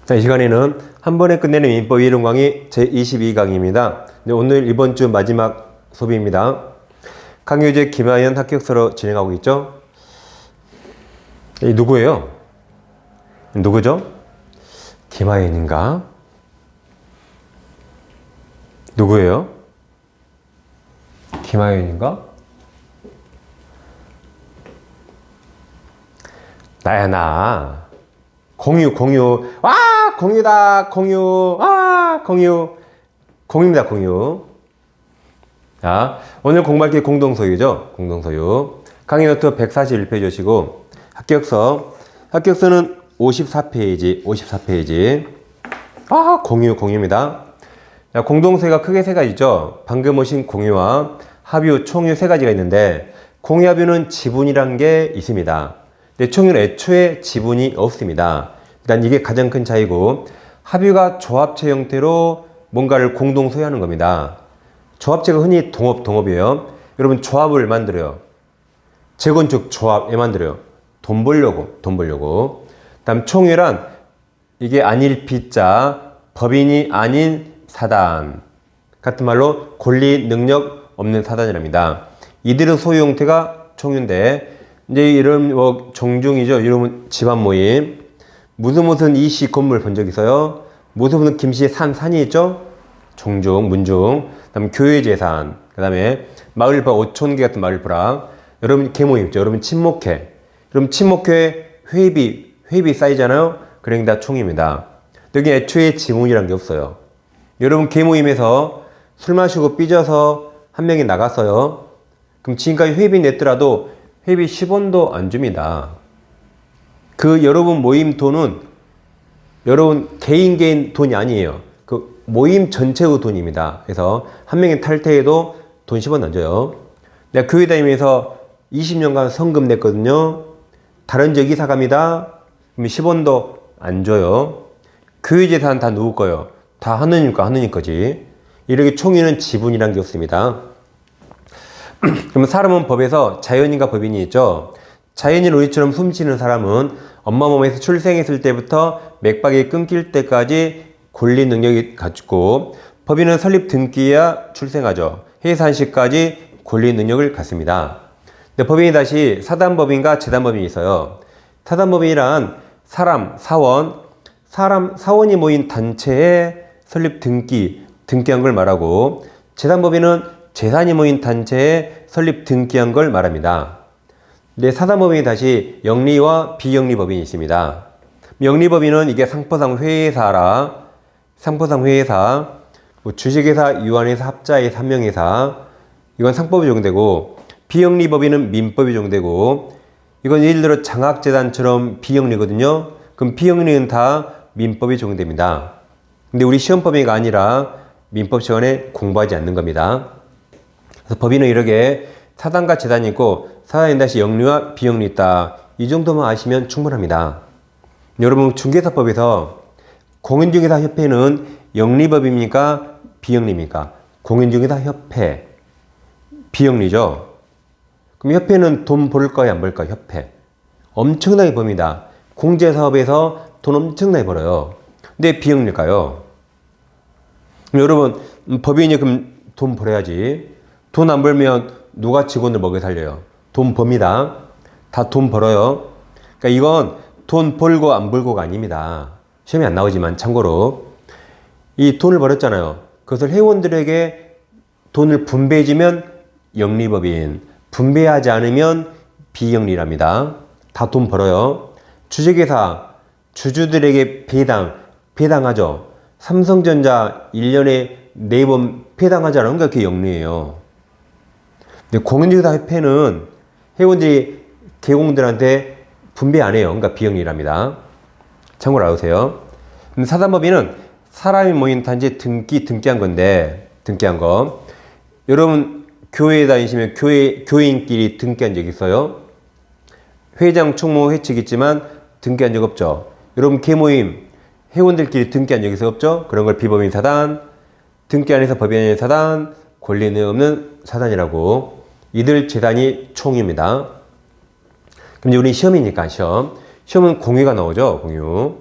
자, 이 시간에는 한 번에 끝내는 민법 이론 강의 제22강의입니다. 오늘 이번 주 마지막 수업입니다. 강의 주제 김하연 합격서로 진행하고 있죠. 이 누구예요? 누구죠? 김하연인가? 누구예요? 김하연인가? 나야 나. 공유. 와, 공유다. 공유. 아, 공유. 공유입니다. 공유. 자, 오늘 공부할 게 공동소유죠. 공동소유. 강의 노트 141페이지시고 합격서는 54페이지. 아, 공유입니다. 자, 공동소유가 크게 세 가지죠. 방금 오신 공유와 합유, 총유 세 가지가 있는데 공유, 합유는 지분이란 게 있습니다. 근데 총유는 애초에 지분이 없습니다. 일단 이게 가장 큰 차이고, 합유가 조합체 형태로 뭔가를 공동 소유하는 겁니다. 조합체가 흔히 동업이에요. 여러분 조합을 만들어요. 재건축 조합에 만들어요. 돈 벌려고. 다음 총유란 이게 아닐 피자, 법인이 아닌 사단. 같은 말로 권리 능력 없는 사단이랍니다. 이들의 소유 형태가 총유인데, 이제 이런 종중이죠. 이런 집안 모임. 무슨 이씨 건물 본 적 있어요? 무슨 김씨 산이 있죠? 종중, 문중. 그다음 교회 재산. 그다음에 마을파, 오촌계 같은 마을프랑. 여러분 계모임 있죠. 여러분 친목회. 여러분 친목회 회비 쌓이잖아요. 그러니까 다 총입니다. 여기 애초에 지분이란 게 없어요. 여러분 계모임에서 술 마시고 삐져서 한 명이 나갔어요. 그럼 지금까지 회비 냈더라도 회비 10원도 안 줍니다. 그 여러분 모임 돈은 여러분 개인 돈이 아니에요. 그 모임 전체의 돈입니다. 그래서 한 명이 탈퇴해도 돈 10원 안 줘요. 내가 교회 다니면서 20년간 성금 냈거든요. 다른 지역 이사 갑니다. 그럼 10원도 안 줘요. 교회 재산 다 누구 거예요? 다 하느님 거지. 이렇게 총유는 지분이란 게 없습니다. 그럼 사람은 법에서 자연인과 법인이 있죠. 자연인 우리처럼 숨쉬는 사람은 엄마 몸에서 출생했을 때부터 맥박이 끊길 때까지 권리 능력이 갖추고, 법인은 설립 등기야 출생하죠. 해산시까지 권리 능력을 갖습니다. 근데 법인이 다시 사단법인과 재단법인이 있어요. 사단법인이란 사원이 모인 단체에 설립 등기한 걸 말하고, 재단법인은 재산이 모인 단체에 설립 등기한 걸 말합니다. 근데 사단법인이 다시 영리와 비영리 법인이 있습니다. 영리법인은 이게 상포상 회사, 주식회사, 유한회사, 합자회사, 한명회사, 이건 상법이 적용되고, 비영리법인은 민법이 적용되고, 이건 예를 들어 장학재단처럼 비영리거든요. 그럼 비영리는 다 민법이 적용됩니다. 근데 우리 시험법인이 아니라 민법 시간에 공부하지 않는 겁니다. 그래서 법인은 이렇게 사단과 재단이 있고, 사단에 다시 영리와 비영리 있다. 이 정도만 아시면 충분합니다. 여러분 중개사법에서 공인중개사협회는 영리법입니까? 비영리입니까? 공인중개사협회. 비영리죠. 그럼 협회는 돈 벌까요? 안 벌까요? 협회. 엄청나게 법니다. 공제사업에서 돈 엄청나게 벌어요. 근데 비영리일까요? 그럼 여러분 법인이 그럼 돈 벌어야지. 돈 안 벌면 누가 직원을 먹여 살려요? 돈 법니다. 다 돈 벌어요. 그러니까 이건 돈 벌고 안 벌고가 아닙니다. 시험에 안 나오지만 참고로 이 돈을 벌었잖아요. 그것을 회원들에게 돈을 분배해주면 영리법인, 분배하지 않으면 비영리랍니다. 다 돈 벌어요. 주식회사, 주주들에게 배당하죠. 삼성전자 1년에 4번 배당하잖아요. 그러니까 그게 영리예요. 근데 공인중개사협회는 회원들이 개공들한테 분배 안 해요. 그러니까 비영리랍니다. 참고로 알아두세요. 사단법인은 사람이 모인 단지에 등기한 건데, 등기한 거. 여러분 교회에 다니시면 교인끼리 등기한 적 있어요? 회장, 총무, 회칙 있지만 등기한 적 없죠. 여러분 계모임 회원들끼리 등기한 적 있어요? 없죠? 그런 걸 비법인 사단, 등기 안 해서 법인 아닌 사단, 권리는 없는 사단이라고. 이들 재단이 총입니다. 그럼 우리 시험이니까 시험은 공유가 나오죠. 공유.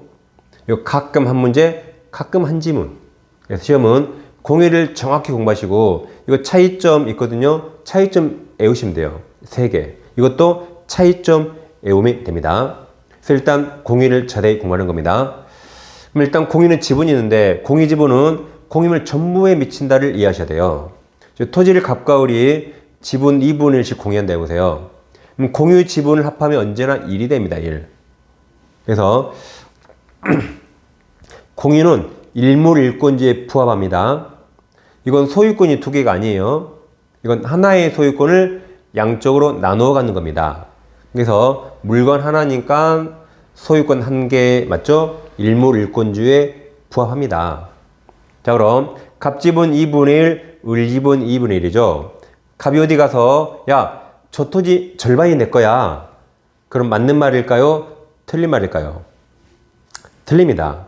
이거 가끔 한 문제, 가끔 한 지문. 그래서 시험은 공의를 정확히 공부하시고 이거 차이점 있거든요. 차이점 외우시면 돼요. 3개. 이것도 차이점 외우면 됩니다. 그래서 일단 공의를 자세히 공부하는 겁니다. 그럼 일단 공의는 지분이 있는데 공의 지분은 공임을 전부에 미친다를 이해하셔야 돼요. 토지를 갑과 을이 지분 2분의 1씩 공유한다 해보세요. 그럼 공유 지분을 합하면 언제나 1이 됩니다. 1. 그래서 공유는 일물일권지에 부합합니다. 이건 소유권이 2개가 아니에요. 이건 하나의 소유권을 양쪽으로 나누어 갖는 겁니다. 그래서 물건 하나니까 소유권 1개 맞죠? 일물일권주에 부합합니다. 자, 그럼 갑지분 2분의 1, 을지분 2분의 1이죠. 갑이 어디 가서 야, 저 토지 절반이 내 거야. 그럼 맞는 말일까요? 틀린 말일까요? 틀립니다.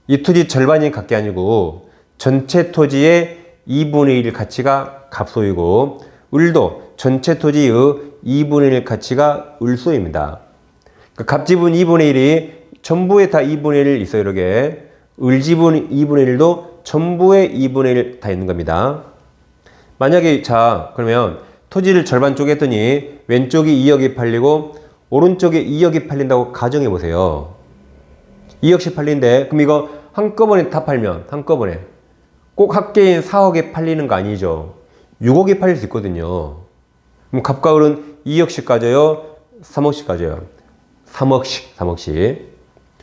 이 토지 절반이 값이 아니고 전체 토지의 2분의 1 가치가 갑소이고 을도 전체 토지의 2분의 1 가치가 을소입니다. 그러니까 갑지분 2분의 1이 전부에 다 2분의 1 있어요. 이렇게 을지분 2분의 1도 전부에 2분의 1 다 있는 겁니다. 만약에 자 그러면 토지를 절반 쪼갰더니 왼쪽이 2억이 팔리고 오른쪽에 2억이 팔린다고 가정해 보세요. 2억씩 팔린데 그럼 이거 한꺼번에 다 팔면 한꺼번에 꼭 합계인 4억에 팔리는 거 아니죠. 6억에 팔릴 수 있거든요. 그럼 갑과 을은 2억씩 가져요? 3억씩 가져요? 3억씩.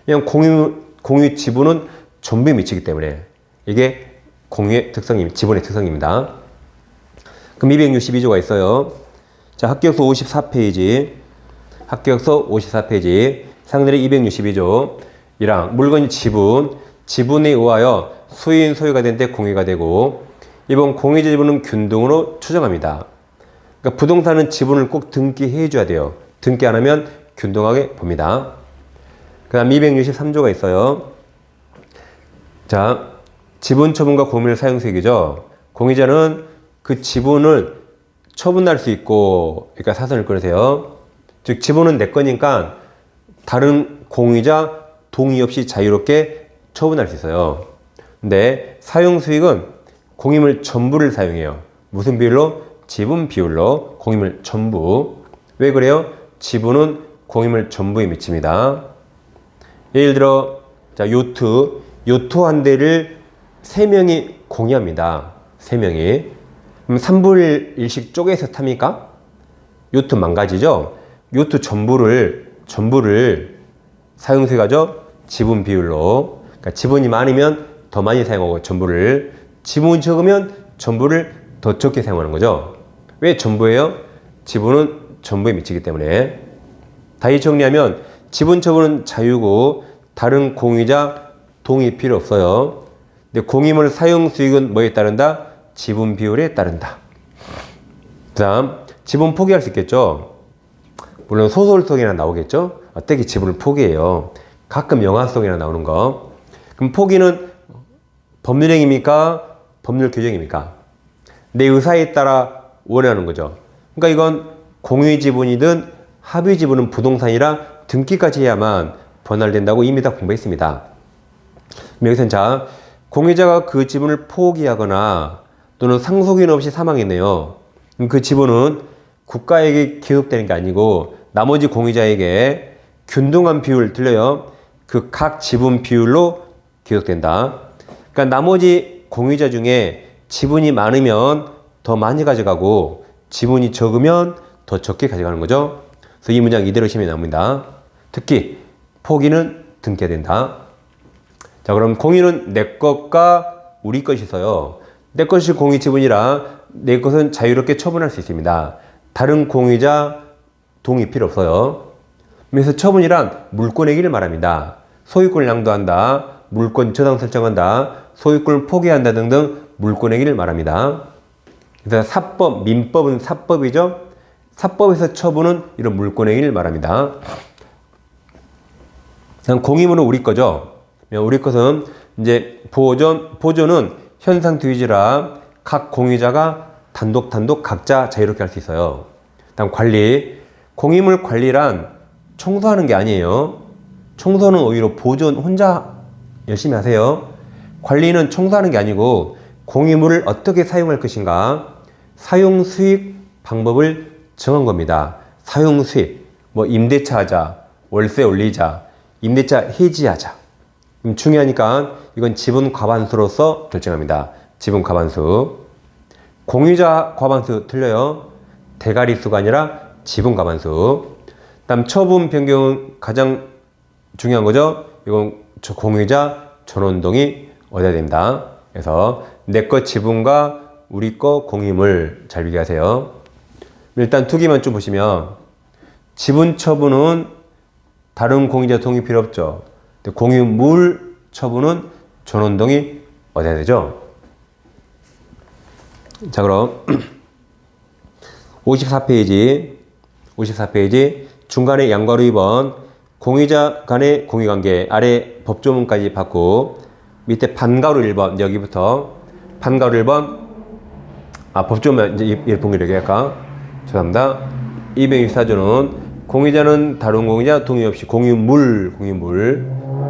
그냥 공유 지분은 전부에 미치기 때문에 이게 공유의 특성입니다. 지분의 특성입니다. 그럼 262조가 있어요. 자, 합격서 54페이지. 합격서 54페이지. 상들의 262조. 1항 물건이 지분에 의하여 수인 소유가 된 데 공유가 되고 이번 공유 지분은 균등으로 추정합니다. 그러니까 부동산은 지분을 꼭 등기해 줘야 돼요. 등기 안 하면 균등하게 봅니다. 그 다음 263조가 있어요. 자, 지분 처분과 공유물 사용 수익이죠. 공유자는 그 지분을 처분할 수 있고, 그러니까 사선을 끊으세요. 즉, 지분은 내 거니까 다른 공유자 동의 없이 자유롭게 처분할 수 있어요. 근데 사용 수익은 공유물 전부를 사용해요. 무슨 비율로? 지분 비율로 공유물 전부. 왜 그래요? 지분은 공유물 전부에 미칩니다. 예를 들어, 자, 요트 한 대를 3명이 공유합니다. 3명이. 그럼 3분의 1씩 쪼개서 탑니까? 요트 망가지죠? 요트 전부를 사용수익하죠? 지분 비율로. 그러니까 지분이 많으면 더 많이 사용하고 전부를. 지분이 적으면 전부를 더 적게 사용하는 거죠. 왜 전부예요? 지분은 전부에 미치기 때문에. 다시 정리하면 지분 처분은 자유고 다른 공유자 동의 필요 없어요. 근데 공유물 사용 수익은 뭐에 따른다? 지분 비율에 따른다. 그 다음 지분 포기할 수 있겠죠. 물론 소설 속에나 나오겠죠. 어떻게 지분을 포기해요. 가끔 영화 속에나 나오는 거. 그럼 포기는 법률행위입니까? 법률 규정입니까? 내 의사에 따라 원하는 거죠. 그러니까 이건 공유 지분이든 합의 지분은 부동산이라 등기까지 해야만 번할된다고 이미 다 공부했습니다. 여기서는 자, 공유자가 그 지분을 포기하거나 또는 상속인 없이 사망했네요. 그 지분은 국가에게 기속되는 게 아니고 나머지 공유자에게 균등한 비율 틀려요. 그 각 지분 비율로 기속된다. 그러니까 나머지 공유자 중에 지분이 많으면 더 많이 가져가고 지분이 적으면 더 적게 가져가는 거죠. 그래서 이 문장 이대로 시험에 나옵니다. 특히 포기는 등기해야 된다. 자, 그럼 공유는 내 것과 우리 것이 있어요. 내 것이 공유 지분이라 내 것은 자유롭게 처분할 수 있습니다. 다른 공유자 동의 필요 없어요. 그래서 처분이란 물권행위를 말합니다. 소유권을 양도한다, 물권 저당 설정한다, 소유권을 포기한다 등등 물권행위를 말합니다. 그래서 사법, 민법은 사법이죠. 사법에서 처분은 이런 물권행위를 말합니다. 공유물은 우리 거죠. 우리 것은 이제 보존은 현상 뒤지라 각 공유자가 단독 각자 자유롭게 할 수 있어요. 다음 관리. 공유물 관리란 청소하는 게 아니에요. 청소는 오히려 보존 혼자 열심히 하세요. 관리는 청소하는 게 아니고 공유물을 어떻게 사용할 것인가 사용 수익 방법을 정한 겁니다. 사용 수익, 뭐 임대차 하자, 월세 올리자, 임대차 해지하자. 중요하니까 이건 지분 과반수로서 결정합니다. 지분 과반수. 공유자 과반수 틀려요. 대가리 수가 아니라 지분 과반수. 다음 처분 변경은 가장 중요한 거죠. 이건 공유자 전원동의 얻어야 됩니다. 그래서 내 거 지분과 우리 거 공유물 잘 비교하세요. 일단 투기만 좀 보시면 지분 처분은 다른 공유자 동의 필요 없죠. 공유물 처분은 전원동의 얻어야 되죠. 자, 그럼 54페이지 중간에 양괄호 2번 공유자 간의 공유관계 아래 법조문까지 받고 밑에 반괄호 1번 여기부터 반괄호 1번 법조문 이제 봉이렇게 할까? 죄송합니다. 264조는 공유자는 다른 공유자 동의 없이 공유물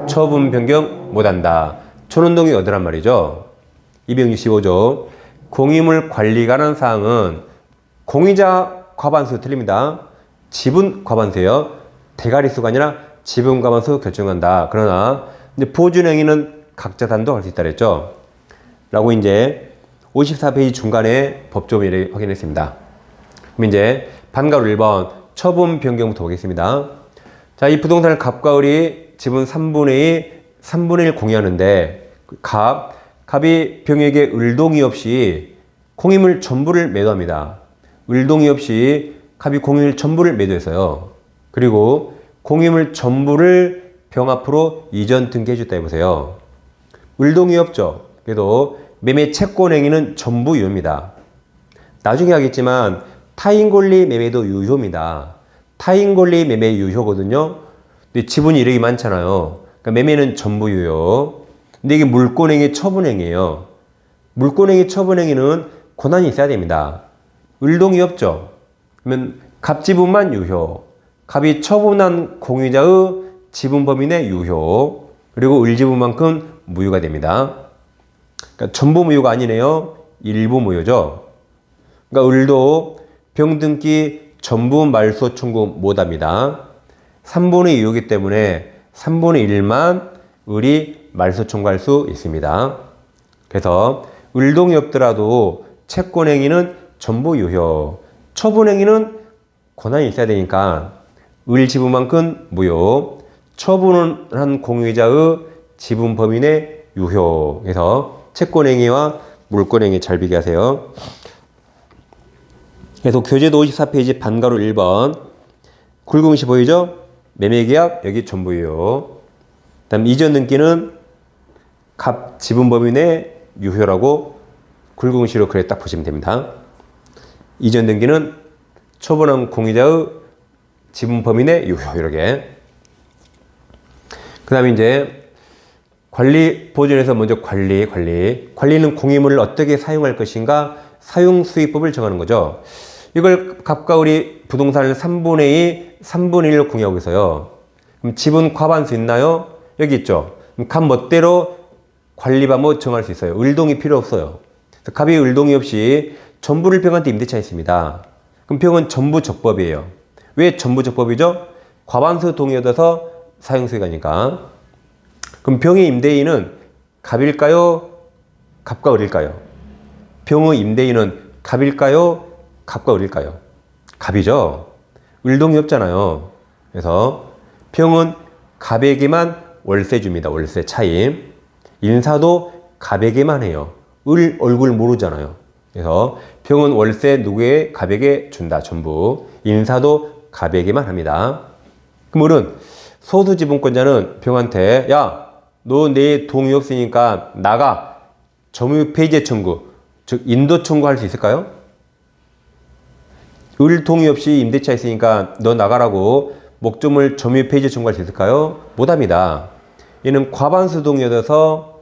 처분 변경 못한다. 전원동의 얻으란 말이죠. 265조 공유물 관리 관한 사항은 공유자 과반수 틀립니다. 지분 과반수예요. 대가리 수가 아니라 지분 과반수 결정한다. 그러나 이제 보증행위는 각자 단독 할 수 있다 그랬죠. 라고 이제 54페이지 중간에 법조문을 확인했습니다. 그럼 이제 반괄호 1번 처분 변경부터 보겠습니다. 자, 이 부동산을 갑과 을이 지분 3분의 1 공유하는데 갑이 병에게 을동의 없이 공유물 전부를 매도합니다. 을동의 없이 갑이 공유물 전부를 매도했어요. 그리고 공유물 전부를 병 앞으로 이전 등기해줬다 해보세요. 을동의 없죠. 그래도 매매 채권행위는 전부 유효입니다. 나중에 하겠지만 타인권리 매매도 유효입니다. 타인권리 매매 유효거든요. 근데 지분이 이렇게 많잖아요. 그러니까 매매는 전부 유효. 근데 이게 물권행위 처분행위예요. 물권행위 처분행위는 권한이 있어야 됩니다. 을동이 없죠. 그러면 갑지분만 유효. 갑이 처분한 공유자의 지분 범위 내 유효. 그리고 을지분만큼 무효가 됩니다. 그러니까 전부 무효가 아니네요. 일부 무효죠. 그러니까 을도 병등기 전부 말소 청구 못합니다. 3분의 2이기 때문에 3분의 1만 을이 말소 청구할 수 있습니다. 그래서 을동이 없더라도 채권행위는 전부 유효. 처분행위는 권한이 있어야 되니까 을 지분만큼 무효. 처분을 한 공유자의 지분 범위 내 유효. 그래서 채권행위와 물권행위 잘 비교하세요. 그래서 교재도 54페이지 반괄호 1번 굵은시 보이죠? 매매계약 여기 전부 유효. 다음 이전 등기는 갑 지분 범위 내 유효라고 굵은시로 그래 딱 보시면 됩니다. 이전 등기는 처분한 공유자의 지분 범위 내 유효 이렇게. 그 다음에 이제 관리 보존에서 먼저 관리는 공유물을 어떻게 사용할 것인가 사용 수익법을 정하는 거죠. 이걸 갑과 을이 부동산을 3분의 1로 공유하고 있어요. 그럼 지분 과반수 있나요? 여기 있죠. 그럼 갑 멋대로 관리 방법 정할 수 있어요. 을동이 필요 없어요. 갑이 을동이 없이 전부를 병한테 임대차했습니다. 그럼 병은 전부 적법이에요. 왜 전부 적법이죠? 과반수 동의 얻어서 사용 수익하니까. 그럼 병의 임대인은 갑일까요? 갑과 을일까요? 병의 임대인은 갑일까요? 갑과 을일까요? 갑이죠. 을동이 없잖아요. 그래서 병은 갑에게만 월세 줍니다. 월세 차임. 인사도 갑에게만 해요. 을 얼굴 모르잖아요. 그래서 병은 월세 누구에 갑에게 준다. 전부. 인사도 갑에게만 합니다. 그럼 을은 소수 지분권자는 병한테 야, 너 내 동의 없으니까 나가. 점유 폐지의 청구, 즉 인도 청구할 수 있을까요? 을 동의 없이 임대차 있으니까 너 나가라고 목조물 점유 폐지 청구할 수 있을까요? 못합니다. 얘는 과반수 동의 얻어서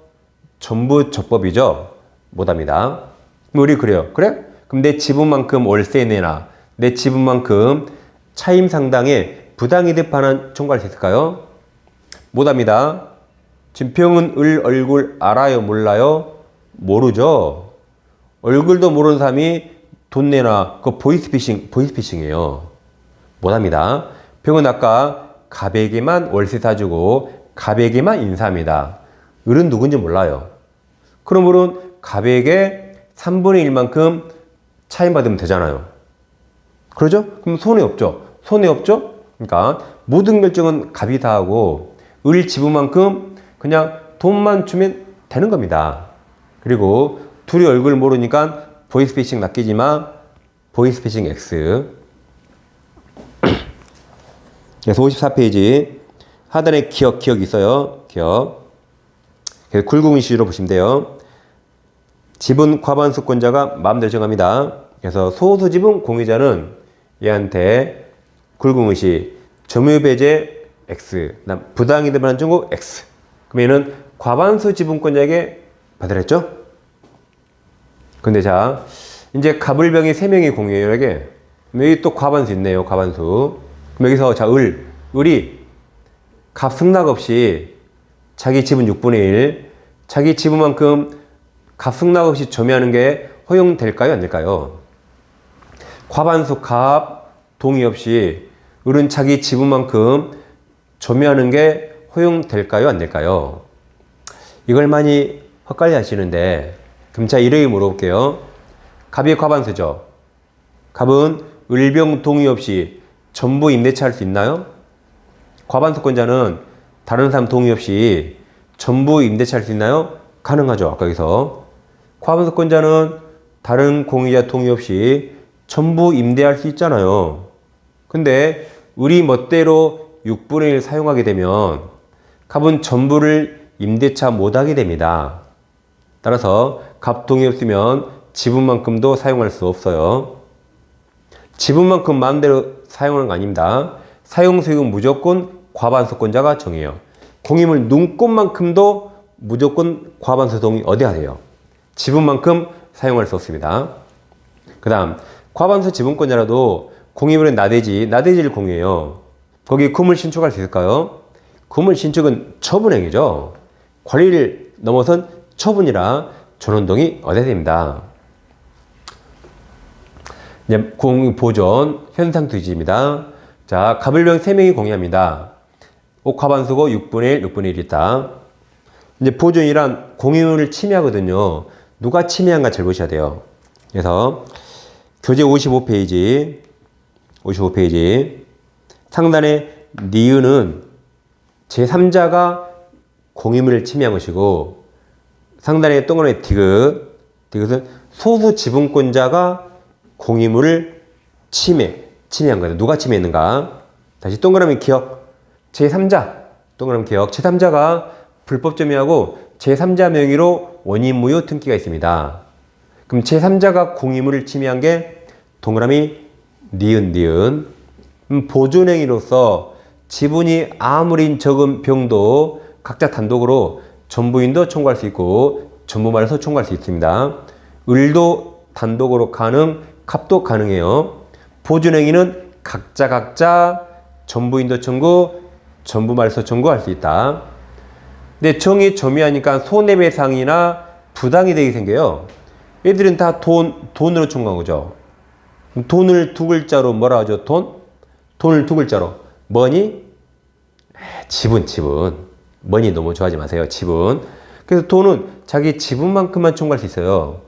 전부 적법이죠. 못합니다. 그럼 우리 그래요. 그래? 그럼 내 지분만큼 월세 내놔. 내 지분만큼 차임 상당의 부당이득 반환 청구할 수 있을까요? 못합니다. 지금 병은 을 얼굴 알아요? 몰라요? 모르죠. 얼굴도 모르는 사람이 돈 내놔. 그거 보이스피싱이에요. 못합니다. 병은 아까 갑에게만 월세 사주고 갑에게만 인사합니다. 을은 누군지 몰라요. 그럼 을은 갑에게 3분의 1만큼 차임받으면 되잖아요. 그러죠? 그럼 손해 없죠? 손해 없죠? 그러니까 모든 결정은 갑이 다 하고 을 지분만큼 그냥 돈만 주면 되는 겁니다. 그리고 둘이 얼굴 모르니까 보이스피싱 낚이지만 보이스피싱 X. 그래서 54페이지 하단에 기억 있어요. 기억. 그래서 굴궁이시로 보시면 돼요. 지분 과반수권자가 마음대로 정합니다. 그래서 소수지분 공유자는 얘한테 굴궁의시 점유배제 X, 부당이득 반환 청구 X. 그러면 얘는 과반수 지분권자에게 받으랬죠? 근데 자, 이제 갑을병이 3명이 공유해요, 이게. 여기 또 과반수 있네요, 과반수. 그럼 여기서 자, 을이 갑 승낙 없이 자기 지분 6분의 1, 자기 지분만큼 갑 승낙 없이 점유하는 게 허용될까요, 안 될까요? 과반수 갑 동의 없이 을은 자기 지분만큼 점유하는 게 허용될까요, 안 될까요? 이걸 많이 헛갈려 하시는데, 그럼 제가 이렇게 물어볼게요. 갑이 과반수죠. 갑은 을병 동의 없이 전부 임대차 할 수 있나요? 과반수권자는 다른 사람 동의 없이 전부 임대차 할 수 있나요? 가능하죠. 아까 여기서. 과반수권자는 다른 공유자 동의 없이 전부 임대할 수 있잖아요. 근데 을이 멋대로 6분의 1 사용하게 되면 갑은 전부를 임대차 못하게 됩니다. 따라서 갑 동의 없으면 지분만큼도 사용할 수 없어요. 지분만큼 마음대로 사용하는 거 아닙니다. 사용수익은 무조건 과반수권자가 정해요. 공유물 눈꽃만큼도 무조건 과반수 동의 어디야 돼요? 지분만큼 사용할 수 없습니다. 그 다음 과반수 지분권자라도 공유물은 나대지를 공유해요. 거기 금을 신축할 수 있을까요? 금을 신축은 처분행위죠. 관리를 넘어선 처분이라 전원동의 어디야 됩니다. 이제 공유보존 현상투지입니다. 자, 갑을병 3명이 공유합니다. 과반수고 6분의 1, 6분의 1이 있다. 이제 보존이란 공유를 침해하거든요. 누가 침해한가 잘 보셔야 돼요. 그래서 교재 55페이지 상단에 니은은 제3자가 공유물을 침해한 것이고 상단에 동그라미 디귿은 소수 지분권자가 공유물을 침해한 거예요. 누가 침해했는가? 다시 동그라미 기억. 제3자. 동그라미 기억. 제3자가 불법 점유하고 제3자 명의로 원인무효 등기가 있습니다. 그럼 제3자가 공유물을 침해한 게 동그라미 니은. 보존행위로서 지분이 아무리 적은 병도 각자 단독으로 전부인도 청구할 수 있고 전부 말소 청구할 수 있습니다. 을도 단독으로 가능, 갑도 가능해요. 보존행위는 각자 전부인도 청구, 전부 말소 청구할 수 있다. 근데 정이 점유하니까 손해배상이나 부당이득이 생겨요. 얘들은 다 돈으로 청구한 거죠. 돈을 두 글자로 뭐라 하죠? 돈을 두 글자로 머니? 지분. 머니 너무 좋아하지 마세요. 지분. 그래서 돈은 자기 지분만큼만 청구할 수 있어요.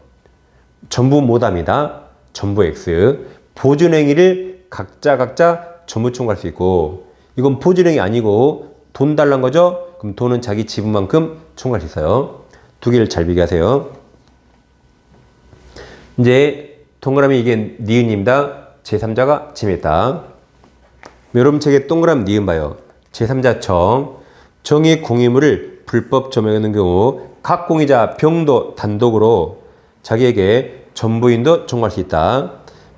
전부 못합니다. 전부 X. 보존행위를 각자 전부 청구할 수 있고 이건 보존행위 아니고 돈 달란 거죠? 그럼 돈은 자기 지분만큼 청구할 수 있어요. 두 개를 잘 비교하세요. 이제 동그라미 이게 니은입니다. 제3자가 침해했다. 여러분 책에 동그라미 니은 봐요. 제3자 정의 공유물을 불법 점유하는 경우 각 공유자 병도 단독으로 자기에게 전부인도 청구할 수 있다.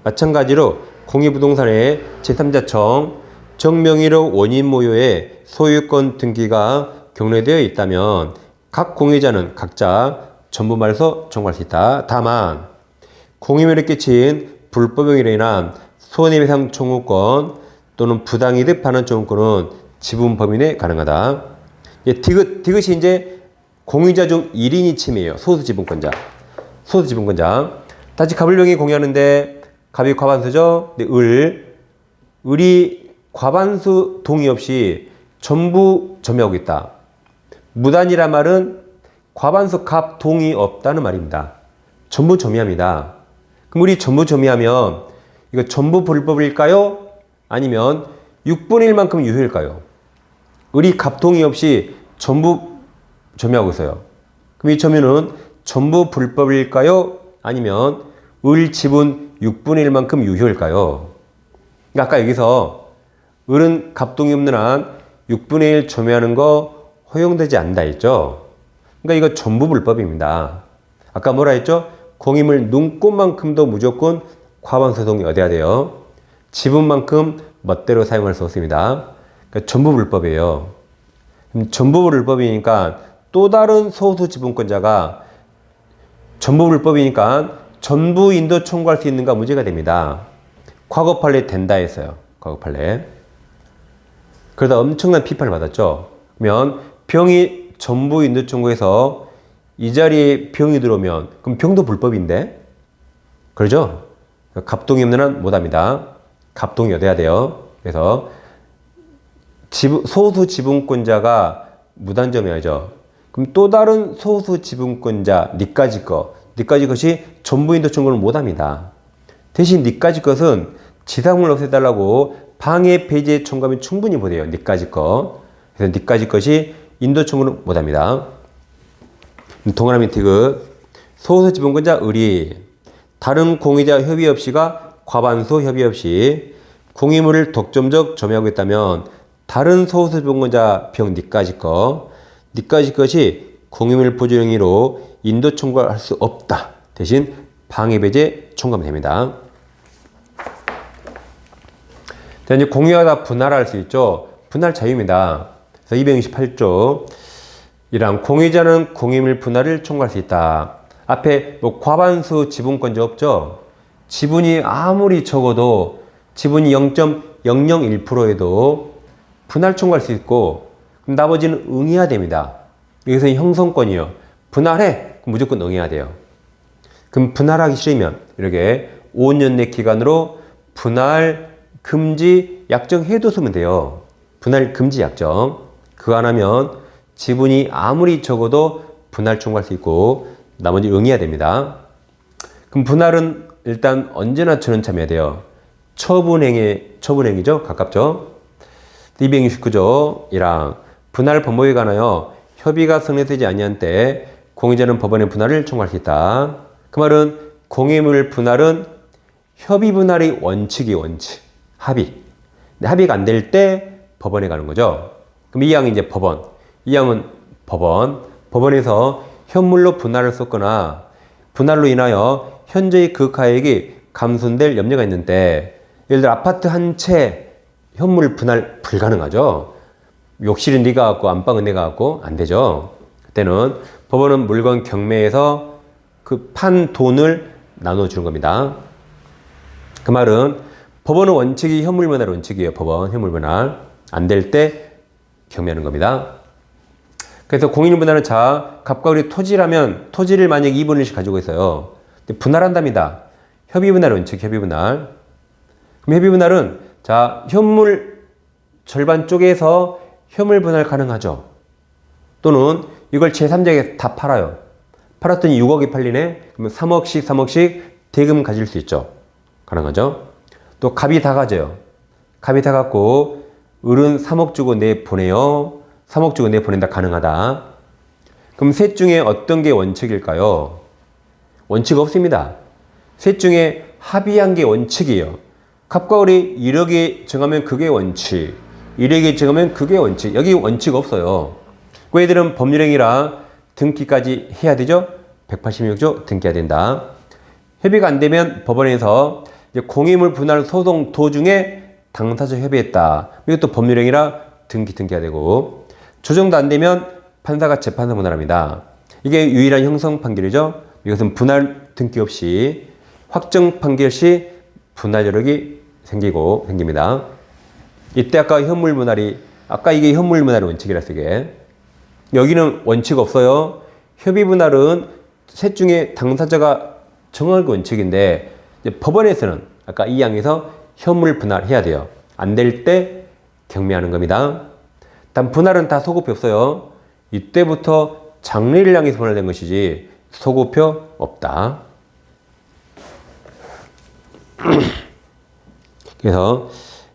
마찬가지로 공유부동산의 제3자 정명의로 원인무효의 소유권 등기가 경로되어 있다면 각 공유자는 각자 전부 말소 청구할 수 있다. 다만 공유물에 끼친 불법행위로 인한 손해배상 청구권 또는 부당이득 반환 청구권은 지분 범위 내 가능하다. 예, 디귿이 이제 공유자 중 1인이 침해예요. 소수 지분권자. 소수 지분권자. 다시 갑을룡이 공유하는데 갑이 과반수죠. 근데 을이 과반수 동의 없이 전부 점유하고 있다. 무단이란 말은 과반수 갑 동의 없다는 말입니다. 전부 점유합니다. 그럼 우리 전부 점유하면 이거 전부 불법일까요? 아니면 6분의 1만큼 유효일까요? 을이 갑 동의 없이 전부 점유하고 있어요. 그럼 이 점유는 전부 불법일까요? 아니면 을 지분 6분의 1만큼 유효일까요? 그러니까 아까 여기서 을은 갑 동의 없는 한 6분의 1 점유하는 거 허용되지 않는다 했죠? 그러니까 이거 전부 불법입니다. 아까 뭐라 했죠? 공임을 눈꽃만큼도 무조건 과반수 동의 얻어야 돼요. 지분만큼 멋대로 사용할 수 없습니다. 그러니까 전부 불법이에요. 전부 불법이니까 또 다른 소수 지분권자가 전부 불법이니까 전부 인도 청구할 수 있는가 문제가 됩니다. 과거 판례 된다 했어요. 과거 판례. 그러다 엄청난 비판을 받았죠. 그러면 병이 전부 인도 청구해서 이 자리에 병이 들어오면 그럼 병도 불법인데? 그러죠? 갑동이 없는 한 못합니다. 갑동이 얻어야 돼요. 그래서 소수 지분권자가 무단점유하죠. 그럼 또 다른 소수 지분권자 니까지 것이 전부 인도 청구를 못합니다. 대신 니까지 것은 지상을 없애달라고 방해 배제 청구하면 충분히 못해요. 니까지 것. 그래서 니까지 것이 인도 청구를 못합니다. 동그라미 티귿. 소수 지분권자 을이 다른 공유자 협의 없이가 과반수 협의 없이 공유물을 독점적 점유하고 있다면 다른 소수 지분권자 병 니까지 것이 공유물 보존 행위로 인도 청구할 수 없다. 대신 방해 배제 청구하면 됩니다. 자, 이제 공유하다 분할할 수 있죠. 분할 자유입니다. 그래서 268조 이랑 공유자는 공유물 분할을 청구할 수 있다. 앞에 뭐 과반수 지분권자 없죠. 지분이 아무리 적어도 지분이 0.001%에도 분할 청구할 수 있고 그럼 나머지는 응해야 됩니다. 여기서는 형성권이요. 분할해. 그럼 무조건 응해야 돼요. 그럼 분할하기 싫으면 이렇게 5년 내 기간으로 분할 금지 약정 해뒀으면 돼요. 분할 금지 약정. 그거 안 하면 지분이 아무리 적어도 분할 청구할 수 있고 나머지 응해야 됩니다. 그럼 분할은 일단 언제나 전원참여해야 돼요. 처분행위죠. 가깝죠. 269조 1항 분할 법목에 관하여 협의가 성립되지 아니한 때 공유자는 법원에 분할을 청구할 수 있다. 그 말은 공유물 분할은 협의 분할이 원칙이 합의. 근데 합의가 안 될 때 법원에 가는 거죠. 그럼 이 항이 이제 법원. 이 항은 법원에서 현물로 분할을 썼거나 분할로 인하여 현저히 그 가액이 감손될 염려가 있는데 예를 들어 아파트 한 채 현물 분할 불가능하죠. 욕실은 네가 갖고 안방은 내가 갖고 안 되죠. 그때는 법원은 물건 경매에서 그 판 돈을 나눠주는 겁니다. 그 말은 법원은 원칙이 현물 분할 원칙이에요. 법원 현물 분할 안 될 때 경매하는 겁니다. 그래서 공인 분할은 자 갑과 을이 토지라면 토지를 만약 2분의 1씩 가지고 있어요. 근데 분할한답니다. 협의 분할 원칙 협의 분할. 그럼 협의 분할은 자 현물 절반 쪽에서 현물 분할 가능하죠. 또는 이걸 제3자에게 다 팔아요. 팔았더니 6억이 팔리네. 그러면 3억씩 대금 가질 수 있죠. 가능하죠. 또 갑이 다 가져요. 갑이 다 갖고 을은 3억 주고 내 보내요. 3억 주고 내 보낸다. 가능하다. 그럼 셋 중에 어떤 게 원칙일까요? 원칙 없습니다. 셋 중에 합의한 게 원칙이에요. 갑과 을이 1억이 정하면 그게 원칙. 1억이 정하면 그게 원칙. 여기 원칙 없어요. 그 애들은 법률행위라 등기까지 해야 되죠? 186조 등기해야 된다. 협의가 안 되면 법원에서 이제 공유물 분할 소송 도중에 당사자 협의했다. 이것도 법률행위라 등기해야 되고 조정도 안 되면 판사가 재판사 분할합니다. 이게 유일한 형성 판결이죠. 이것은 분할 등기 없이 확정 판결 시 분할 여력이 생깁니다. 이때 아까 이게 현물 분할의 원칙이라서 이게 여기는 원칙 없어요. 협의 분할은 셋 중에 당사자가 정할 원칙인데 이제 법원에서는 아까 이 항에서 현물 분할해야 돼요. 안 될 때 경미하는 겁니다. 단 분할은 다 소급표 없어요. 이때부터 장래를 향해서 분할된 것이지 소급표 없다. 그래서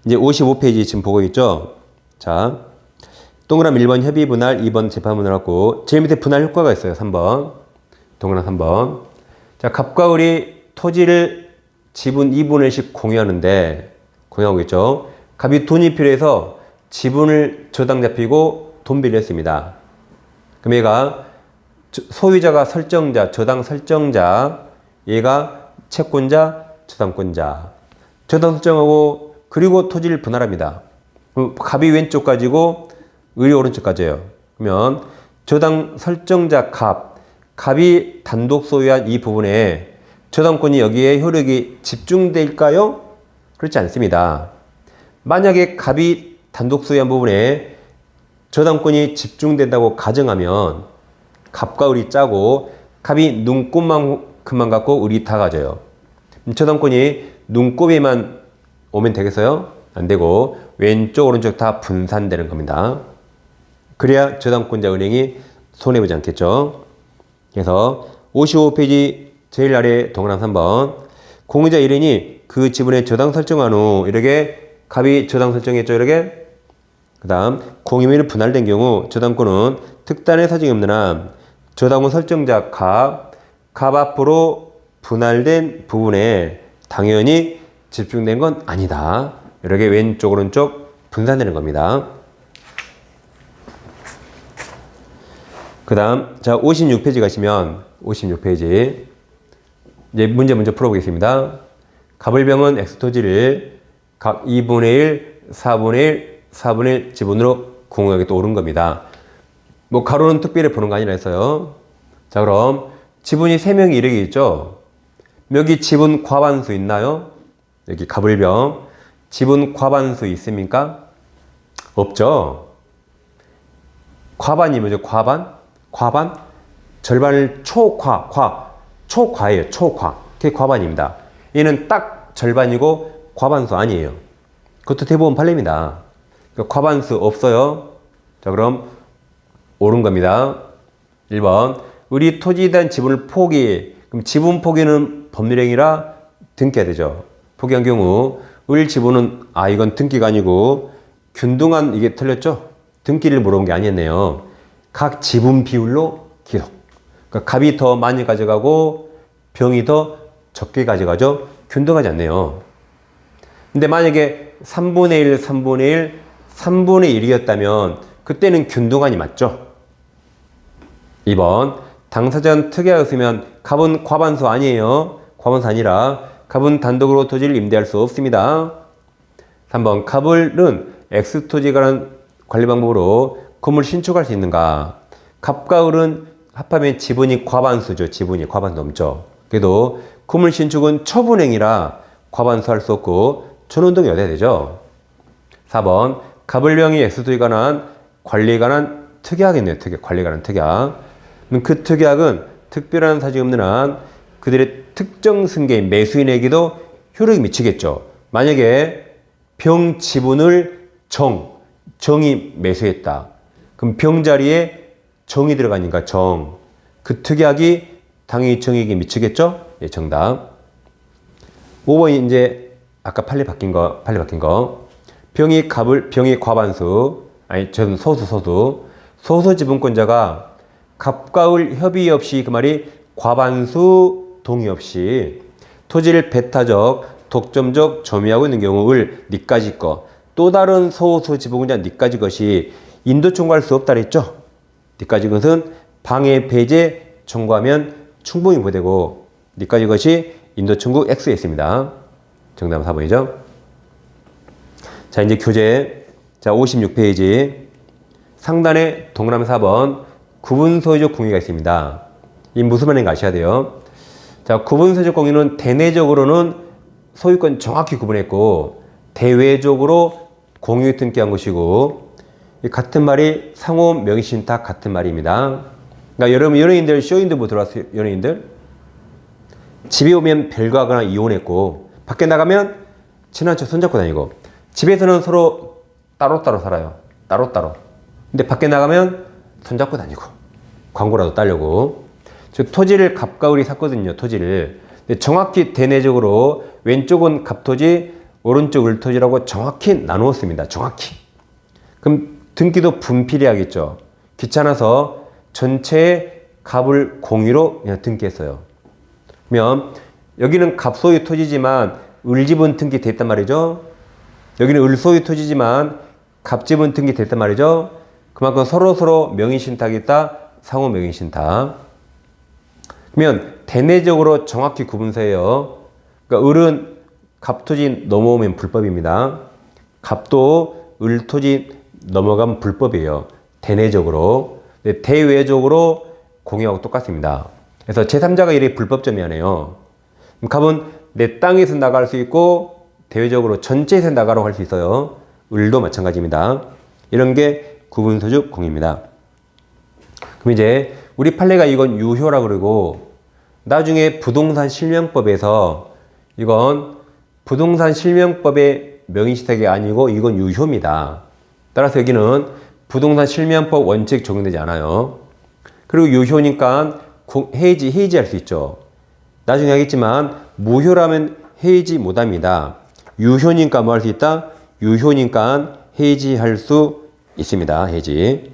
이제 55페이지 지금 보고 있죠. 자, 동그라미 1번 협의 분할, 2번 재판 분할 갖고 제일 밑에 분할 효과가 있어요. 3번. 동그라미 3번. 자, 갑과 을이 토지를 지분 2분의 1씩 공유하고 있죠. 갑이 돈이 필요해서 지분을 저당 잡히고 돈 빌렸습니다. 그럼 얘가 소유자가 설정자, 저당 설정자, 얘가 채권자, 저당권자. 저당 설정하고 그리고 토지를 분할합니다. 그럼 갑이 왼쪽 가지고 을이 오른쪽 가져요. 그러면 저당 설정자 갑이 단독 소유한 이 부분에 저당권이 여기에 효력이 집중될까요? 그렇지 않습니다. 만약에 갑이 단독 소유한 부분에 저당권이 집중된다고 가정하면 갑과 을이 짜고 갑이 눈곱만큼만 갖고 을이 다 가져요. 저당권이 눈곱에만 오면 되겠어요? 안 되고 왼쪽 오른쪽 다 분산되는 겁니다. 그래야 저당권자 은행이 손해보지 않겠죠. 그래서 55페이지 제일 아래 동그라미 3번 공유자 1인이 그 지분에 저당 설정한 후 이렇게 갑이 저당 설정했죠. 이렇게 그 다음 공유민이 분할된 경우 저당권은 특단의 사정이 없는 한 저당권 설정자 갑 앞으로 분할된 부분에 당연히 집중된 건 아니다. 이렇게 왼쪽 오른쪽 분산되는 겁니다. 그 다음 자 56페이지 가시면 56페이지 이제 문제 먼저 풀어보겠습니다. 갑을병은 X토지를 각 2분의 1, 4분의 1, 4분의 1 지분으로 공유하게 또 오른 겁니다. 뭐 가로는 특별히 보는 거 아니라 했어요. 자 그럼 지분이 3명이 이렇게 있죠. 여기 지분 과반수 있나요? 여기 갑을병 지분 과반수 있습니까? 없죠. 과반이 뭐죠? 과반? 절반을 초과예요. 초과. 그게 과반입니다. 얘는 딱 절반이고 과반수 아니에요. 그것도 대부분 판례입니다. 그러니까 과반수 없어요. 자 그럼 옳은 겁니다. 1번 을이 토지에 대한 지분을 포기. 그럼 지분 포기는 법률행위라 등기해야 되죠. 포기한 경우 을 지분은 이건 등기가 아니고 균등한 이게 틀렸죠? 등기를 물어본 게 아니었네요. 각 지분 비율로 기록. 그러니까 갑이 더 많이 가져가고 병이 더 적게 가져가죠. 균등하지 않네요. 근데 만약에 3분의 1, 3분의 1, 3분의 1이었다면 그때는 균등한이 맞죠. 2번 당사자는 특이하였으면 갑은 과반수 아니에요. 과반수 아니라 갑은 단독으로 토지를 임대할 수 없습니다. 3번 갑을은 X토지에 관한 관리 방법으로 건물 신축할 수 있는가? 갑과 을은 합하면 지분이 과반수죠. 지분이 과반수 넘죠. 그래도 건물 신축은 처분행위라 과반수 할 수 없고 전원동이 어디야 되죠? 4번 갑을병이 X토지에 관한 관리에 관한 특약이네요. 관리에 관한 특약. 그 특약은 특별한 사정이 없는 한 그들의 특정 승계인 매수인에게도 효력이 미치겠죠. 만약에 병 지분을 정이 매수했다. 그럼 병 자리에 정이 들어가니까 그 특약이 당연히 정에게 미치겠죠? 예, 정답. 5번이 이제 아까 판례 바뀐 거. 병이 과반수, 저는 소수 지분권자가 갑과 을 협의 없이 그 말이 과반수 동의 없이 토지를 배타적, 독점적 점유하고 있는 경우 을 니까지 거, 또 다른 소수 지분권자 니까지 것이 인도 청구할 수 없다 그랬죠? 니까지 것은 방해 배제 청구하면 충분히 보되고 니까지 것이 인도 청구 X에 있습니다. 정답은 4번이죠. 자 이제 교재 자 56페이지 상단에 동그라미 4번 구분 소유적 공유가 있습니다. 이 무슨 말인가 아셔야 돼요. 자 구분 소유적 공유는 대내적으로는 소유권 정확히 구분했고 대외적으로 공유 등기한 것이고 이 같은 말이 상호 명의신탁 같은 말입니다. 그러니까 여러분 연예인들 쇼인도 뭐 들어왔어요? 연예인들 집에 오면 별거하거나 이혼했고 밖에 나가면 친한 척 손잡고 다니고 집에서는 서로 따로따로 살아요. 따로따로. 근데 밖에 나가면 손잡고 다니고 광고라도 따려고. 저 토지를 갑가을이 샀거든요. 토지를. 근데 정확히 대내적으로 왼쪽은 갑토지 오른쪽 을토지라고 정확히 나누었습니다. 정확히. 그럼 등기도 분필이 하겠죠. 귀찮아서 전체의 갑을 공유로 그냥 등기했어요. 그러면 여기는 갑소유 토지지만 을지분 등기 됐단 말이죠. 여기는 을소유 토지지만 갑지분 등기 됐단 말이죠. 그만큼 서로 명의신탁이 있다. 상호 명의신탁. 그러면 대내적으로 정확히 구분서예요. 그러니까 을은 갑토지 넘어오면 불법입니다. 갑도 을토지 넘어가면 불법이에요. 대내적으로. 대외적으로 공유하고 똑같습니다. 그래서 제3자가 이렇게 불법점이 아니에요. 갑은 내 땅에서 나갈 수 있고 대외적으로 전체에서 나가라고 할 수 있어요. 을도 마찬가지입니다. 이런 게 구분소득 공유입니다. 그럼 이제 우리 판례가 이건 유효라 그러고 나중에 부동산 실명법에서 이건 부동산 실명법의 명의신탁이 아니고 이건 유효입니다. 따라서 여기는 부동산 실명법 원칙 적용되지 않아요. 그리고 유효니까 해지할 수 있죠. 나중에 하겠지만 무효라면 해지 못합니다. 유효니까 뭐 할 수 있다? 유효니까 해지할 수 있습니다. 해지.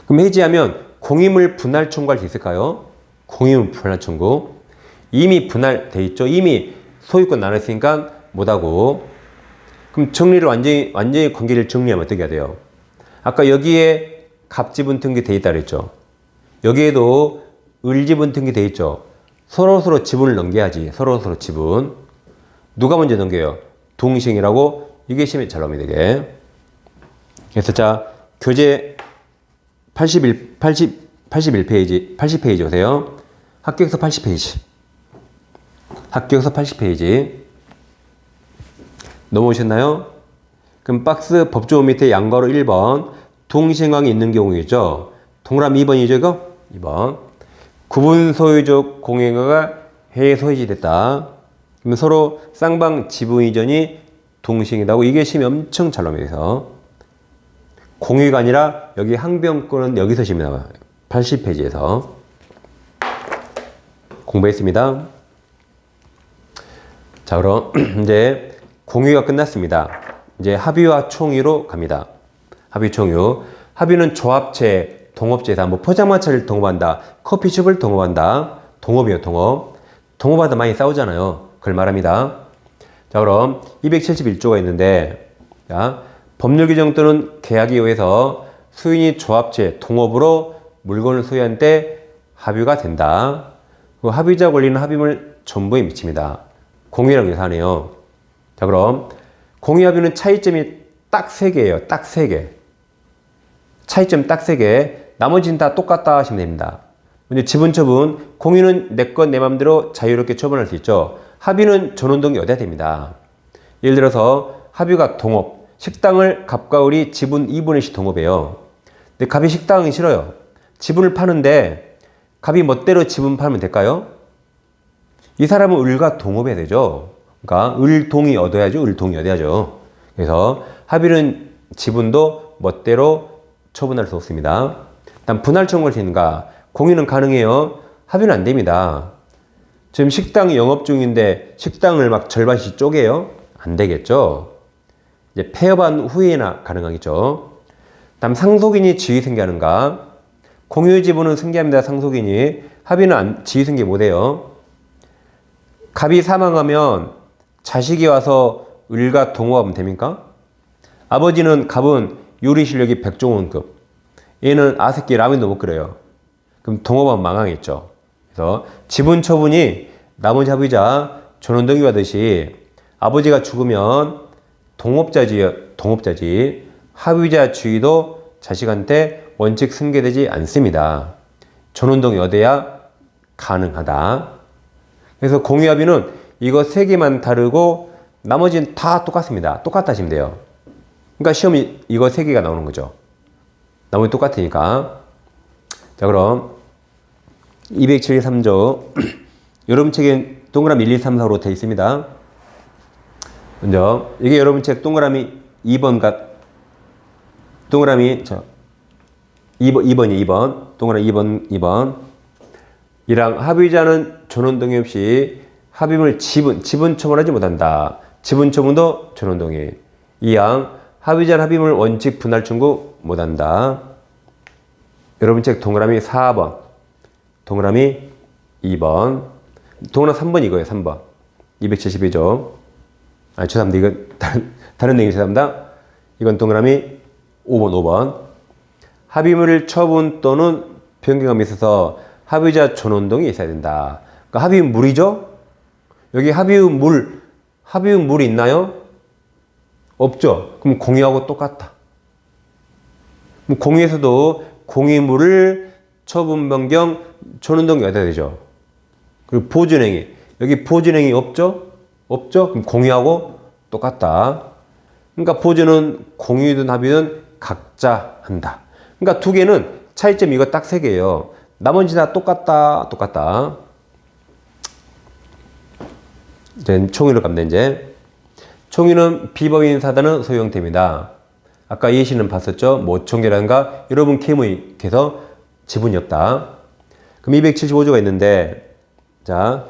그럼 해지하면 공유물 분할 청구할 수 있을까요? 공유물 분할 청구. 이미 분할돼 있죠. 이미 소유권 나눴으니까 못하고. 그럼 정리를 완전히 관계를 정리하면 어떻게 해야 돼요? 아까 여기에 갑지분 등기 돼 있다 그랬죠. 여기에도 을지분 등기 돼 있죠. 서로 지분을 넘겨야지. 서로 지분. 누가 먼저 넘겨요? 동시행이라고. 이게 시험에 잘 나옵니다. 이게. 그래서 자 교재 81페이지 80페이지 오세요. 합격서 80페이지. 합격서 80페이지. 넘어오셨나요? 그럼 박스 법조문 밑에 양괄호 1번 동시행항이 있는 경우겠죠. 동그라미 2번이죠 이거? 2번. 구분 소유적 공행어가 해소해지 됐다. 그러면 서로 쌍방 지분 이전이 동시행이다고. 이게 시험이 엄청 잘 나옵니다. 공유가 아니라 여기 항변권은 여기서 시험이 나와요. 80페이지에서. 공부했습니다. 자, 그럼 이제 공유가 끝났습니다. 이제 합의와 총유로 갑니다. 합의 총유. 합의는 조합체, 동업체에서 뭐 포장마차를 동업한다, 커피숍을 동업한다. 동업이에요, 동업. 동업하다 많이 싸우잖아요. 그걸 말합니다. 자, 그럼 271조가 있는데, 자, 법률 규정 또는 계약에 의해서 수인이 조합체, 동업으로 물건을 소유한 때 합의가 된다. 그 합의자 권리는 합의물 전부에 미칩니다. 공유라고 해서 하네요. 자, 그럼 공유합의는 차이점이 딱 3개예요. 딱 3개. 차이점 딱 3개. 나머지는 다 똑같다 하시면 됩니다. 근데 지분처분, 공유는 내 것 내 맘대로 자유롭게 처분할 수 있죠. 합의는 전원동의 여대야 됩니다. 예를 들어서 합의가 동업, 식당을 갑과 을이 지분 2분의 1씩 동업해요. 근데 갑이 식당이 싫어요. 지분을 파는데 갑이 멋대로 지분 팔면 될까요? 이 사람은 을과 동업해야 되죠. 그러니까 을동이 얻어야죠. 을동이 얻어야죠. 그래서 합의는 지분도 멋대로 처분할 수 없습니다. 일단 분할 청구할 수 있는가? 공유는 가능해요. 합의는 안 됩니다. 지금 식당 영업 중인데 식당을 막 절반씩 쪼개요? 안 되겠죠. 이제 폐업한 후에나 가능하겠죠. 다음 상속인이 지위승계하는가? 공유 지분은 승계합니다. 상속인이. 합의는 지위승계 못해요. 갑이 사망하면 자식이 와서 을과 동업하면 됩니까? 아버지는 갑은 요리 실력이 백종원급. 얘는 아새끼 라면도 못 끓여요. 그럼 동업하면 망하겠죠. 그래서 지분 처분이 나머지 합의자 전원동의 하듯이 아버지가 죽으면 동업자지 합의자 주의도 자식한테 원칙 승계되지 않습니다. 전원동의 여대야 가능하다. 그래서 공유합의는 이거 3개만 다르고 나머지는 다 똑같습니다. 똑같다 하시면 돼요. 그러니까 시험이 이거 세 개가 나오는 거죠. 나머지 똑같으니까. 자, 그럼 273조 여러분 책엔 동그라미 1, 2, 3, 4로 되어 있습니다. 먼저 이게 여러분 책 동그라미 2번과 동그라미 2번이 2번 동그라미 2번 이랑 합의자는 전원동의 없이 합의물 지분 처분하지 못한다. 지분 처분도 전원동의. 이양 합의자는 합의물 원칙 분할 청구 못한다. 여러분 책 동그라미 4번 동그라미 2번 동그라미 3번 이거예요. 3번 272조 죄송합니다. 이건 다른 내용이 죄송합니다. 이건 동그라미 5번 합의물을 처분 또는 변경함에 있어서 합의자 전원동이 있어야 된다. 그러니까 합의물이죠? 여기 합의물이 있나요? 없죠? 그럼 공유하고 똑같다. 그럼 공유에서도 공유물을 처분 변경 전원동이 어디야 되죠? 그리고 보존행위. 여기 보존행위 없죠? 없죠? 그럼 공유하고 똑같다. 그러니까 보존은 공유든 합의든 각자 한다. 그러니까 두 개는 차이점이 이거 딱 세 개예요. 나머지 다 똑같다. 이제 총유를 갑니다, 이제. 총유는 비법인 사단은 소유 형태입니다. 아까 예시는 봤었죠? 모총계라든가 여러분 계모익해서 지분이 없다. 그럼 275조가 있는데, 자,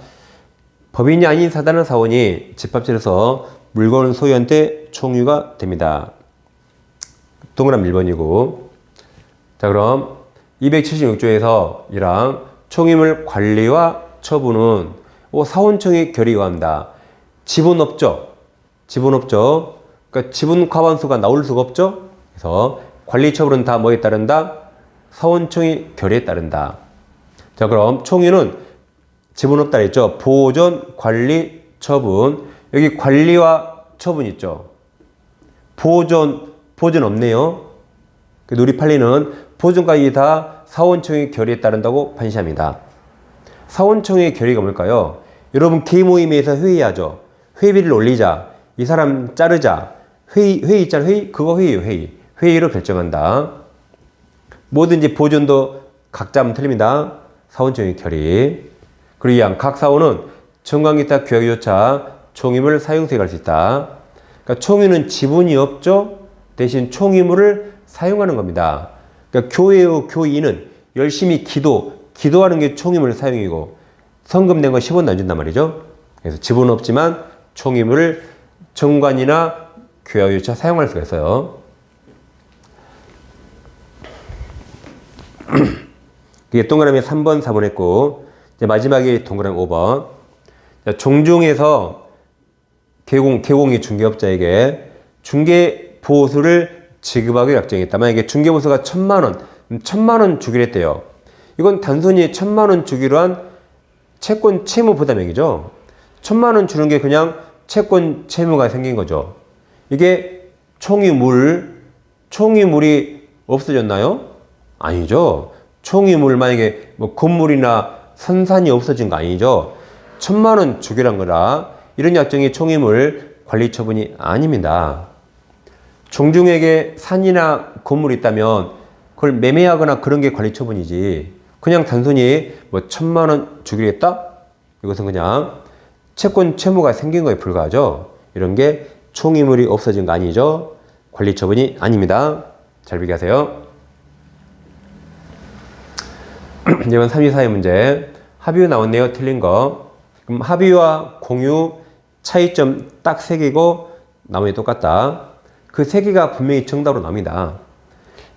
법인이 아닌 사단은 사원이 집합체로서 물건을 소유한 때 총유가 됩니다. 동그라미 1번이고. 자, 그럼 276조에서 이랑 총유물 관리와 처분은 사원청의 결의에 의한다. 지분 없죠? 그러니까 지분 과반수가 나올 수가 없죠? 그래서 관리 처분은 다 뭐에 따른다? 사원청의 결의에 따른다. 자, 그럼 총유는 지분 없다 했죠? 보존, 관리, 처분. 여기 관리와 처분 있죠? 보존 없네요. 우리 판례는 보존까지 다 사원청의 결의에 따른다고 판시합니다. 사원청의 결의가 뭘까요? 여러분 개모임에서 회의하죠. 회비를 올리자. 이 사람 자르자. 회의 있잖아요. 회의? 그거 회의예요. 회의로 결정한다. 뭐든지 보존도 각자 하면 틀립니다. 사원청의 결의. 그리고 이양 각 사원은 정관기타 규약조차 총유물 사용수에 갈 수 있다. 그러니까 총유는 지분이 없죠. 대신 총유물을 사용하는 겁니다. 그러니까 교회의 교인은 열심히 기도하는 게 총유물 사용이고 성금 낸 거 10원도 안 준단 말이죠. 그래서 지분 없지만 총유물을 정관이나 규약조차 사용할 수가 있어요. 이게 동그라미 3번, 4번 했고 이제 마지막에 동그라미 5번. 종중에서 개공이 중개업자에게 중개보수를 지급하기로 약정했다. 만약에 중개보수가 1,000만 원 주기로 했대요. 이건 단순히 1,000만 원 주기로 한 채권 채무 부담액이죠. 1,000만 원 주는 게 그냥 채권 채무가 생긴 거죠. 이게 총유물이 없어졌나요? 아니죠. 총유물 만약에 뭐 건물이나 선산이 없어진 거 아니죠. 1,000만 원 주기란 거라 이런 약정이 총유물 관리 처분이 아닙니다. 종중에게 산이나 건물이 있다면 그걸 매매하거나 그런 게 관리 처분이지. 그냥 단순히 뭐 1,000만 원 주기로 했다? 이것은 그냥 채권 채무가 생긴 거에 불과하죠. 이런 게 총유물이 없어진 거 아니죠. 관리 처분이 아닙니다. 잘 비교하세요. 이번 324의 문제. 합의 나왔네요. 틀린 거. 그럼 합의와 공유 차이점 딱 3개고 나머지 똑같다. 그 3개가 분명히 정답으로 나옵니다.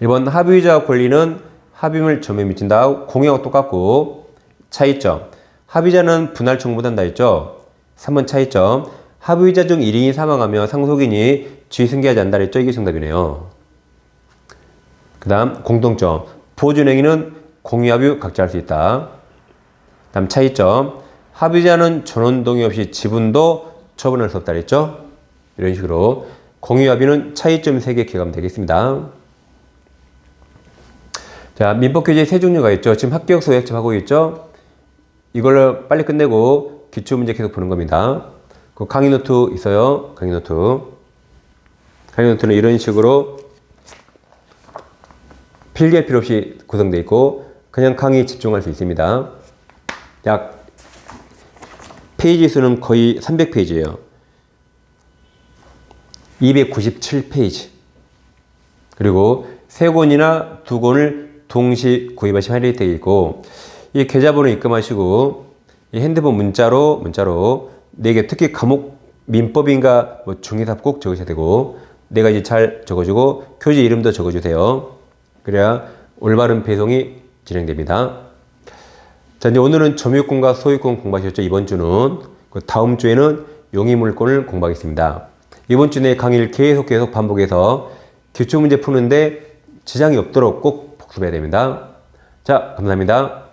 1번 합의자 권리는 합의물 점에 미친다. 공유하고 똑같고 차이점. 합의자는 분할 청구 못한다 했죠. 3번 차이점. 합의자 중 1인이 사망하며 상속인이 지위승계하지 않는다 했죠. 이게 정답이네요. 그 다음 공통점. 보존행위는 공유합의 각자 할 수 있다. 다음 차이점. 합의자는 전원 동의 없이 지분도 처분할 수 없다 그랬죠? 이런 식으로 공유합의는 차이점 3개 기억하면 되겠습니다. 자, 민법규제 세 종류가 있죠. 지금 합격 소액집 하고 있죠? 이걸로 빨리 끝내고 기출문제 계속 보는 겁니다. 그 강의 노트 있어요. 강의 노트. 강의 노트는 이런 식으로 필기할 필요 없이 구성되어 있고 그냥 강의 집중할 수 있습니다. 약 페이지 수는 거의 300페이지예요. 297페이지. 그리고 3권이나 2권을 동시 구입하시면 할인이 되어 있고 이 계좌번호 입금하시고 이 핸드폰 문자로 4개 특히 과목 민법인가 뭐 중의사 꼭 적으셔야 되고 4가지 잘 적어주고 교재 이름도 적어주세요. 그래야 올바른 배송이 진행됩니다. 자, 이제 오늘은 점유권과 소유권 공부하셨죠? 이번 주는. 그 다음 주에는 용의물권을 공부하겠습니다. 이번 주 내 강의를 계속 반복해서 기출문제 푸는데 지장이 없도록 꼭 복습해야 됩니다. 자, 감사합니다.